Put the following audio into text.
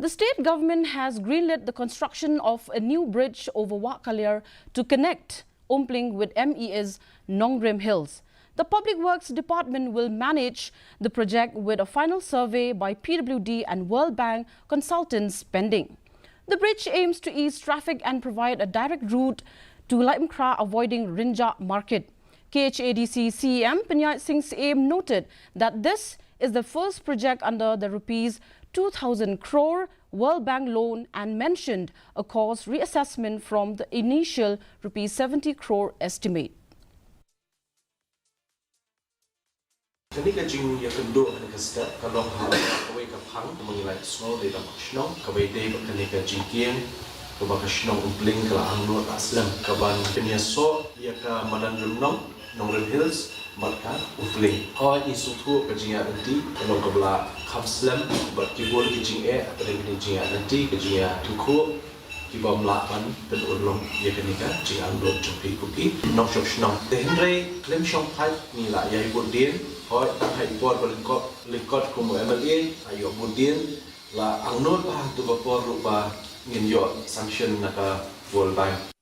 The state government has greenlit the construction of a new bridge over Kaliar to connect Ompling with MEA's Nongrim Hills. The Public Works Department will manage the project with a final survey by PWD and World Bank consultants pending. The bridge aims to ease traffic and provide a direct route to Laimkra avoiding Rinja Market. KHADC CEM Panyat Singh Saem noted that this is the first project under the rupees 2,000 crore World Bank loan and mentioned a cost reassessment from the initial rupees 70 crore estimate. Jadi kajing yang kedua ni kesat kalau kawai kapang mengenai semua dari dalam kawai day berkali kajing kian kebaga snong umpling kalau anglo aslam kaban kenya so ia ka madan remnong Nongrim Hills marka umpling kau isu tu kajing nanti kalau kabla kamslam berkibul kajing atau kajing nanti kajing tuku kibam lapan penulung ia kenika kajing anglo jumpi kuki nong shop snong tehenrai lem shop pai ni lah ia ibudin Hoi, hai buat berlikot kumu MLA, ayo budin la angnot bah tu bapor rupa ngin yo sanction naka World Bank.